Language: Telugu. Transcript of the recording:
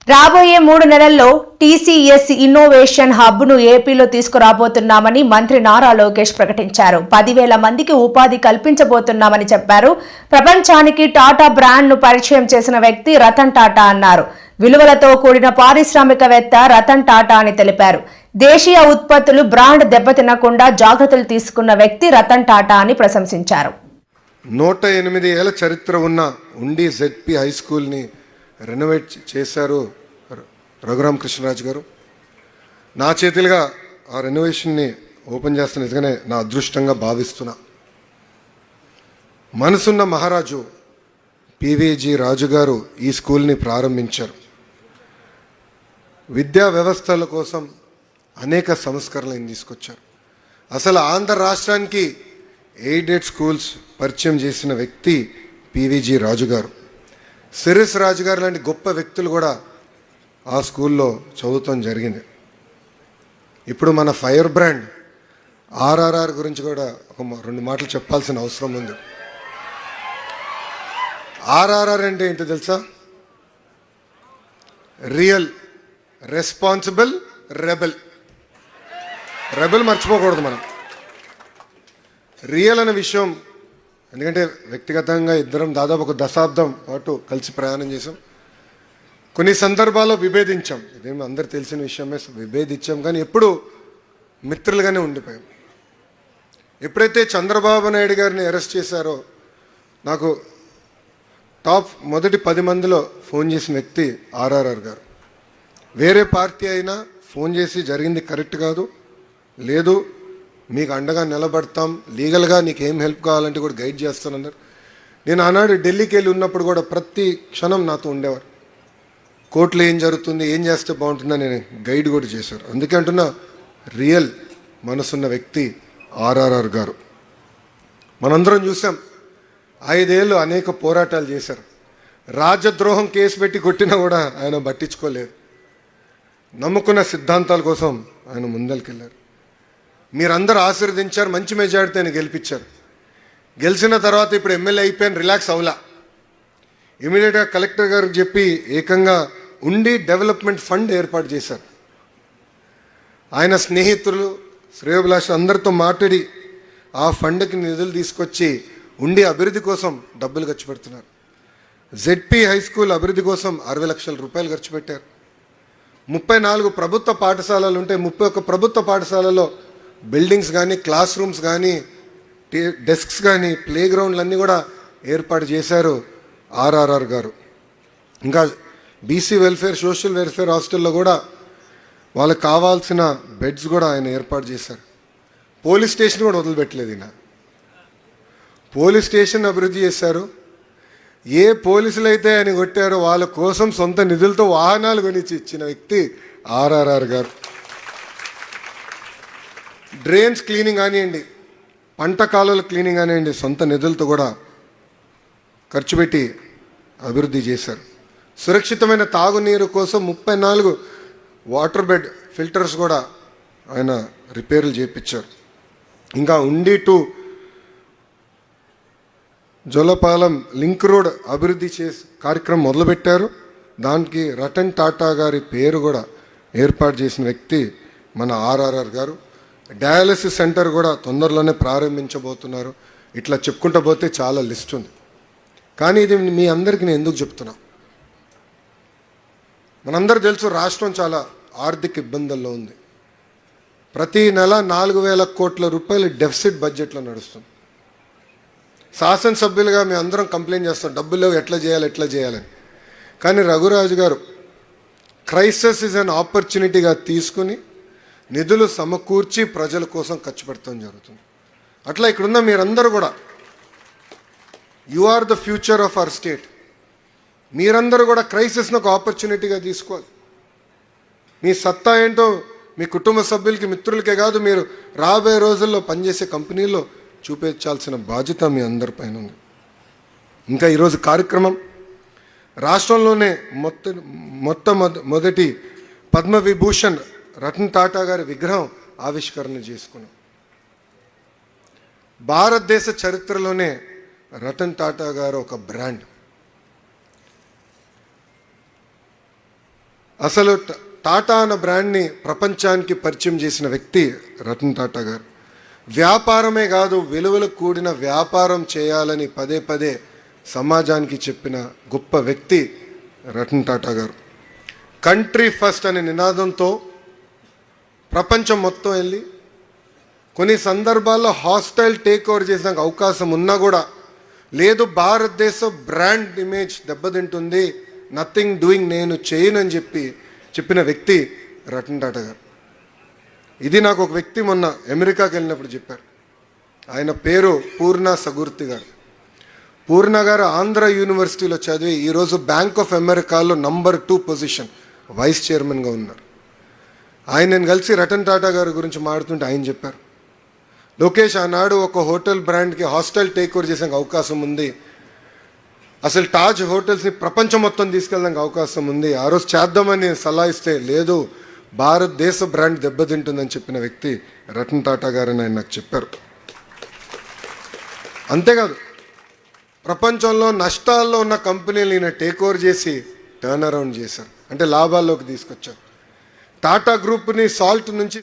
రాబోయే 3 నెలల్లో టీసీఎస్ ఇన్నోవేషన్ హబ్ను ఏపీలో తీసుకురాబోతున్నామని మంత్రి నారా లోకేష్ ప్రకటించారు. 10,000 మందికి ఉపాధి కల్పించబోతున్నామని చెప్పారు. ప్రపంచానికి టాటా బ్రాండ్ను పరిచయం చేసిన వ్యక్తి రతన్ టాటా అన్నారు. విలువలతో కూడిన పారిశ్రామికవేత్త రతన్ టాటా అని తెలిపారు. దేశీయ ఉత్పత్తులు బ్రాండ్ దెబ్బతినకుండా జాగ్రత్తలు తీసుకున్న వ్యక్తి రతన్ టాటా అని ప్రశంసించారు. 108 ఏళ్ల చరిత్ర ఉన్న ఉండి జెడ్పీ హై స్కూల్ని రెనోవేట్ చేశారు రఘురామ కృష్ణరాజు గారు. నా చేతులుగా ఆ రెనోవేషన్ని ఓపెన్ చేస్తున్న నిజంగానే నా అదృష్టంగా భావిస్తున్నా. మనసున్న మహారాజు పివిజి రాజు గారు ఈ స్కూల్ని ప్రారంభించారు. విద్యా వ్యవస్థల కోసం అనేక సంస్కరణలు తీసుకొచ్చారు. అసలు ఆంధ్ర రాష్ట్రానికి ఎయిడెడ్ స్కూల్స్ పరిచయం చేసిన వ్యక్తి పివిజి రాజు గారు. సిరిస్ రాజు గారు లాంటి గొప్ప వ్యక్తులు కూడా ఆ స్కూల్లో చదువుతాం జరిగింది. ఇప్పుడు మన ఫైర్ బ్రాండ్ ఆర్ఆర్ఆర్ గురించి కూడా ఒక 2 మాటలు చెప్పాల్సిన అవసరం ఉంది. ఆర్ఆర్ఆర్ అంటే ఏంటో తెలుసా? Real, responsible, rebel. రెబెల్ మర్చిపోకూడదు మనం. రియల్ అనే విషయం, ఎందుకంటే వ్యక్తిగతంగా ఇద్దరం దాదాపు ఒక దశాబ్దం పాటు కలిసి ప్రయాణం చేసాం. కొన్ని సందర్భాల్లో విభేదించాం, ఇదేమి అందరు తెలిసిన విషయమే, విభేదించాం, కానీ ఎప్పుడు మిత్రులుగానే ఉండిపోయాం. ఎప్పుడైతే చంద్రబాబు నాయుడు గారిని అరెస్ట్ చేశారో నాకు టాప్ మొదటి 10 మందిలో ఫోన్ చేసిన వ్యక్తి ఆర్ఆర్ఆర్ గారు. వేరే పార్టీ అయినా ఫోన్ చేసి జరిగింది కరెక్ట్ కాదు, లేదు మీకు అండగా నిలబడతాం, లీగల్గా నీకు ఏం హెల్ప్ కావాలంటే కూడా గైడ్ చేస్తానన్నారు. నేను ఆనాడు ఢిల్లీకి వెళ్ళి ఉన్నప్పుడు కూడా ప్రతి క్షణం నాతో ఉండేవారు. కోర్టులో ఏం జరుగుతుంది, ఏం చేస్తే బాగుంటుందని నేను గైడ్ కూడా చేశారు. అందుకే అంటున్నా, రియల్ మనసున్న వ్యక్తి ఆర్ఆర్ఆర్ గారు. మనందరం చూసాం, 5 ఏళ్ళు అనేక పోరాటాలు చేశారు. రాజద్రోహం కేసు పెట్టి కొట్టినా కూడా ఆయన పట్టించుకోలేదు. నమ్ముకున్న సిద్ధాంతాల కోసం ఆయన ముందరికెళ్ళారు. మీరందరూ ఆశీర్వదించారు, మంచి మెజారిటీ ఆయన గెలిపించారు. గెలిచిన తర్వాత ఇప్పుడు ఎమ్మెల్యే అయిపోయాను, రిలాక్స్ అవలా. ఇమీడియట్గా కలెక్టర్ గారికి చెప్పి ఏకంగా ఉండి డెవలప్మెంట్ ఫండ్ ఏర్పాటు చేశారు. ఆయన స్నేహితులు, శ్రేయోభిలాష అందరితో మాట్లాడి ఆ ఫండ్కి నిధులు తీసుకొచ్చి ఉండి అభివృద్ధి కోసం డబ్బులు ఖర్చు పెడుతున్నారు. జెడ్పీ హై స్కూల్ అభివృద్ధి కోసం 60 లక్షల రూపాయలు ఖర్చు పెట్టారు. 34 ప్రభుత్వ పాఠశాలలు ఉంటే 31 ప్రభుత్వ పాఠశాలలో బిల్డింగ్స్ కానీ, క్లాస్ రూమ్స్ కానీ, డెస్క్స్ కానీ, ప్లే గ్రౌండ్లు అన్నీ కూడా ఏర్పాటు చేశారు ఆర్ఆర్ఆర్ గారు. ఇంకా బీసీ వెల్ఫేర్, సోషల్ వెల్ఫేర్ హాస్టల్లో కూడా వాళ్ళకి కావాల్సిన బెడ్స్ కూడా ఆయన ఏర్పాటు చేశారు. పోలీస్ స్టేషన్ కూడా వదిలిపెట్టలేదు ఈయన. పోలీస్ స్టేషన్ అభివృద్ధి చేశారు. ఏ పోలీసులు అయితే ఆయన కొట్టారో వాళ్ళ కోసం సొంత నిధులతో వాహనాలు కొనిచ్చి ఇచ్చిన వ్యక్తి ఆర్ఆర్ఆర్ గారు. డ్రైన్స్ క్లీనింగ్ కానివ్వండి, పంట కాలువల క్లీనింగ్ కానివ్వండి, సొంత నిధులతో కూడా ఖర్చు పెట్టి అభివృద్ధి చేశారు. సురక్షితమైన తాగునీరు కోసం 34 వాటర్ బెడ్ ఫిల్టర్స్ కూడా ఆయన రిపేర్లు చేయించారు. ఇంకా ఉండి టు జోలపాలెం లింక్ రోడ్ అభివృద్ధి చేసి కార్యక్రమం మొదలుపెట్టారు. దానికి రతన్ టాటా గారి పేరు కూడా ఏర్పాటు చేసిన వ్యక్తి మన ఆర్ఆర్ఆర్ గారు. డయాలసిస్ సెంటర్ కూడా తొందరలోనే ప్రారంభించబోతున్నారు. ఇట్లా చెప్పుకుంటూ పోతే చాలా లిస్ట్ ఉంది. కానీ ఇది మీ అందరికీ నేను ఎందుకు చెప్తున్నా, మనందరూ తెలుసు రాష్ట్రం చాలా ఆర్థిక ఇబ్బందుల్లో ఉంది. ప్రతి నెల 4,000 కోట్ల రూపాయలు డెఫిసిట్ బడ్జెట్లో నడుస్తుంది. శాసనసభ్యులుగా మేము అందరం కంప్లైంట్ చేస్తాం, డబ్బులు ఎట్లా చేయాలని. కానీ రఘురాజు గారు క్రైసిస్ ఇస్ అన్ ఆపర్చునిటీగా తీసుకుని నిధులు సమకూర్చి ప్రజల కోసం ఖర్చు పెడతాం జరుగుతుంది. అట్లా ఇక్కడున్న మీరందరూ కూడా you are the future of our state. మీరందరూ కూడా క్రైసిస్ను ఒక ఆపర్చునిటీగా తీసుకోవాలి. మీ సత్తా ఏంటో మీ కుటుంబ సభ్యులకి, మిత్రులకే కాదు, మీరు రాబోయే రోజుల్లో పనిచేసే కంపెనీల్లో చూపించాల్సిన బాధ్యత మీ అందరిపైన ఉంది. ఇంకా ఈరోజు కార్యక్రమం రాష్ట్రంలోనే మొట్టమొదటి పద్మవిభూషణ్ రతన్ టాటా గారి విగ్రహం ఆవిష్కరణ చేసుకున్నాం. భారతదేశ చరిత్రలోనే రతన్ టాటా గారు ఒక బ్రాండ్. అసలు టాటా అన్న బ్రాండ్ని ప్రపంచానికి పరిచయం చేసిన వ్యక్తి రతన్ టాటా గారు. వ్యాపారమే కాదు, విలువలకు కూడిన వ్యాపారం చేయాలని పదే పదే సమాజానికి చెప్పిన గొప్ప వ్యక్తి రతన్ టాటా గారు. కంట్రీ ఫస్ట్ అనే నినాదంతో ప్రపంచం మొత్తం వెళ్ళి కొన్ని సందర్భాల్లో హాస్టైల్ టేక్ ఓవర్ చేసిన అవకాశం ఉన్నా కూడా లేదు, భారతదేశ బ్రాండ్ ఇమేజ్ దెబ్బతింటుంది, నథింగ్ డూయింగ్, నేను చేయనని చెప్పిన వ్యక్తి రతన్ టాటా గారు. ఇది నాకు ఒక వ్యక్తి మొన్న అమెరికాకి వెళ్ళినప్పుడు చెప్పారు. ఆయన పేరు పూర్ణ సగుర్తి గారు. పూర్ణ గారు ఆంధ్ర యూనివర్సిటీలో చదివి ఈరోజు బ్యాంక్ ఆఫ్ అమెరికాలో నంబర్ 2 పొజిషన్ వైస్ చైర్మన్గా ఉన్నారు. ఆయన నేను కలిసి రతన్ టాటా గారి గురించి మాట్లాడుతుంటే ఆయన చెప్పారు, లోకేష్ ఆనాడు ఒక హోటల్ బ్రాండ్కి హాస్టల్ టేక్ ఓవర్ చేసే అవకాశం ఉంది, అసలు తాజ్ హోటల్స్ని ప్రపంచం మొత్తం తీసుకెళ్ళడానికి అవకాశం ఉంది, ఆ రోజు చేద్దామని సలహా ఇస్తే లేదు, భారతదేశ బ్రాండ్ దెబ్బతింటుందని చెప్పిన వ్యక్తి రతన్ టాటా గారని ఆయన నాకు చెప్పారు. అంతేకాదు, ప్రపంచంలో నష్టాల్లో ఉన్న కంపెనీలు ఈయన టేక్ ఓవర్ చేసి టర్న్ అరౌండ్ చేశారు, అంటే లాభాల్లోకి తీసుకొచ్చారు. టాటా గ్రూప్ని సాల్ట్ నుంచి